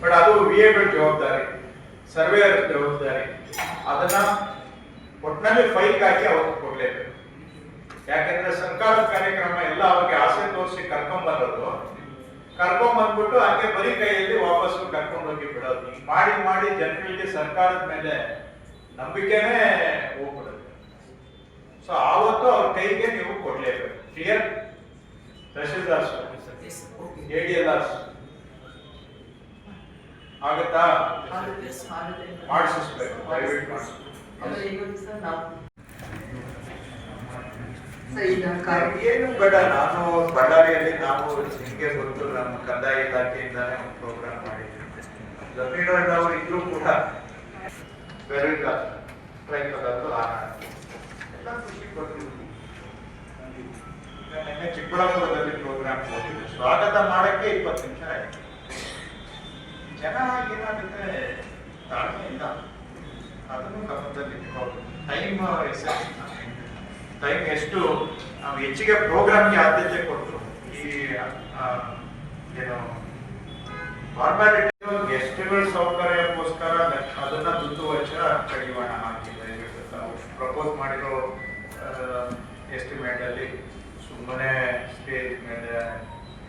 But ಅದು ವಿಎಗಳ ಜವಾಬ್ದಾರಿ, surveyor ಜವಾಬ್ದಾರಿ. ಅದನ್ನ ಒಟ್ಟಿನಲ್ಲಿ ಫೈಲ್ ಹಾಕಿ ಅವತ್ತು ಕೊಡ್ಲೇಬೇಕು. ಯಾಕೆಂದ್ರೆ ಸರ್ಕಾರದ ಕಾರ್ಯಕ್ರಮ ಎಲ್ಲ ಅವ್ರಿಗೆ ಆಸೆ ತೋರಿಸಿ ಕರ್ಕೊಂಡ್ಬರೋದು, ಕರ್ಕೊಂಡ್ಬಂದ್ಬಿಟ್ಟು ಹಂಗೆ ಬರೀ ಕೈಯಲ್ಲಿ ವಾಪಸ್ಸು ಕರ್ಕೊಂಡೋಗಿ ಬಿಡೋದು. ಈಗ ಮಾಡಿ ಮಾಡಿ ಜನಗಳಿಗೆ ಸರ್ಕಾರದ ಮೇಲೆ ನಂಬಿಕೆನೇ ಹೋಗ್ಬಿಡುತ್ತೆ. ಸೊ ಆವತ್ತು ಅವ್ರ ಕೈಗೆ ನೀವು ಕೊಡ್ಲೇಬೇಕು. ಕ್ಲಿಯರ್? ತಹಶೀಲ್ದಾರ್ ADLR ಆಗುತ್ತಾ? ಮಾಡಿಸ್ಬೇಕು, ದಯವಿಟ್ಟು ಮಾಡಿಸ್ಬೇಕು. ಏನು ಬೇಡ, ನಾನು ಬಳ್ಳಾರಿಯಲ್ಲಿ ನಾವು ನಿಮಗೆ ಗೊತ್ತು, ನಮ್ಮ ಕಂದಾಯ ಇಲಾಖೆಯಿಂದಾನೇ ಒಂದು ಪ್ರೋಗ್ರಾಮ್ ಮಾಡಿದ್ವಿ. ಜಮೀನವರು ಇದ್ರೂ ಕೂಡ ಬೆರಗ ರೈತರದ್ದು ಎಲ್ಲ ಖುಷಿ ಕೊಟ್ಟಿದ್ವಿ. ನಿನ್ನೆ ಚಿಕ್ಕಬಳ್ಳಾಪುರದಲ್ಲಿ ಪ್ರೋಗ್ರಾಮ್ ಹೋಗಿದ್ವಿ. ಸ್ವಾಗತ ಮಾಡಕ್ಕೆ 20 ನಿಮಿಷ ಆಯ್ತು. ಜನ ಏನಾಗುತ್ತೆ, ತಾಳ್ಮೆಯಿಂದ ಅದನ್ನು ಗಮನದಲ್ಲಿ ಇಟ್ಕೊಂಡು ಟೈಮ್ ಎಷ್ಟು ನಾವು ಹೆಚ್ಚಿಗೆ ಪ್ರೋಗ್ರಾಮ್ಗೆ ಆದ್ಯತೆ ಕೊಟ್ಟು ಈ ಏನು ಫಾರ್ಮಾಲಿಟಿ ಗೆಸ್ಟ್ಗಳ ಸೌಕರ್ಯಕ್ಕೋಸ್ಕರ ಅದನ್ನ ದುಡ್ಡು ವೆಚ್ಚ ಕಡಿವಾಣ ಹಾಕಿದೆ. ನಾವು ಪ್ರಪೋಸ್ ಮಾಡಿರೋ ಎಸ್ಟಿಮೇಟ್ ಅಲ್ಲಿ ಸುಮ್ಮನೆ ಸ್ಟೇಜ್ ಮೇಲೆ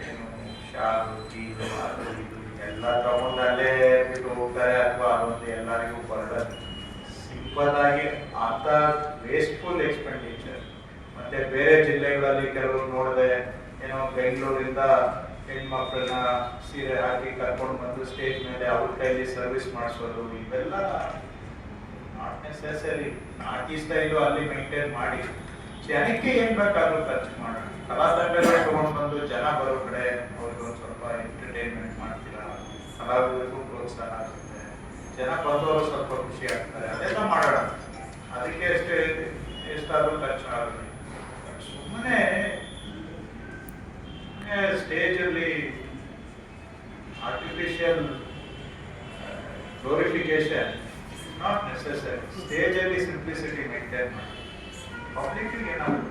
ಏನು ಶಾಲು ಗೀಲು ಅದು ಇದು ಎಲ್ಲ ತಗೊಂಡು ಅಲ್ಲೇ ಬಿಟ್ಟು ಹೋಗ್ತಾರೆ, ಅಥವಾ ಅದೊಂದು ಎಲ್ಲರಿಗೂ ಬರ್ಡನ್ ಸಿಂಪಲ್ ಆಗಿ ಅಂತ ವೇಸ್ಟ್ಫುಲ್ ಎಕ್ಸ್ಪೆಂಡಿಚರ್. ಮತ್ತೆ ಬೇರೆ ಜಿಲ್ಲೆಗಳಲ್ಲಿ ಕೆಲವರು ನೋಡಿದೆ, ಏನೋ ಬೆಂಗಳೂರಿಂದ ಹೆಣ್ಮಕ್ಳನ್ನ ಸೀರೆ ಹಾಕಿ ಕರ್ಕೊಂಡು ಬಂದು ಸ್ಟೇಜ್ ಮೇಲೆ ಅವ್ರ ಕೈಲಿ ಸರ್ವಿಸ್ ಮಾಡಿಸೋದು, ಇವೆಲ್ಲ ನಾಟ್ ನೆಸೆಸರಿ. ನಾಟಿ ಸ್ಟೈಲು ಅಲ್ಲಿ ಮೇಂಟೈನ್ ಮಾಡಿ ಜನಕ್ಕೆ ಏನ್ ಬೇಕಾದ್ರೂ ಖರ್ಚು ಮಾಡೋಣ. ಕಲಾತಂಡಗಳೇ ತಗೊಂಡು ಬಂದು ಜನ ಬರೋ ಕಡೆ ಅವ್ರಿಗೆ ಒಂದು ಸ್ವಲ್ಪ ಎಂಟರ್ಟೈನ್ಮೆಂಟ್ ಮಾಡ್ತೀರಾ, ಕಲಾವಿದರಿಗೂ ಪ್ರೋತ್ಸಾಹ ಆಗುತ್ತೆ, ಜನ ಬಂದವರು ಸ್ವಲ್ಪ ಖುಷಿ ಆಗ್ತಾರೆ, ಅದೆಲ್ಲ ಮಾಡೋಣ. ಅದಕ್ಕೆ ಎಷ್ಟಾದ್ರೂ ಖರ್ಚು ಆಗುತ್ತೆ. ಸುಮ್ಮನೆ ಸ್ಟೇಜ್ ಅಲ್ಲಿ artificial glorification not necessary. Stage ಅಲ್ಲಿ ಸಿಂಪ್ಲಿಸಿಟಿ ಮೇಂಟೈನ್ ಮಾಡಿ, ಪಬ್ಲಿಕ್ ಏನಾದ್ರು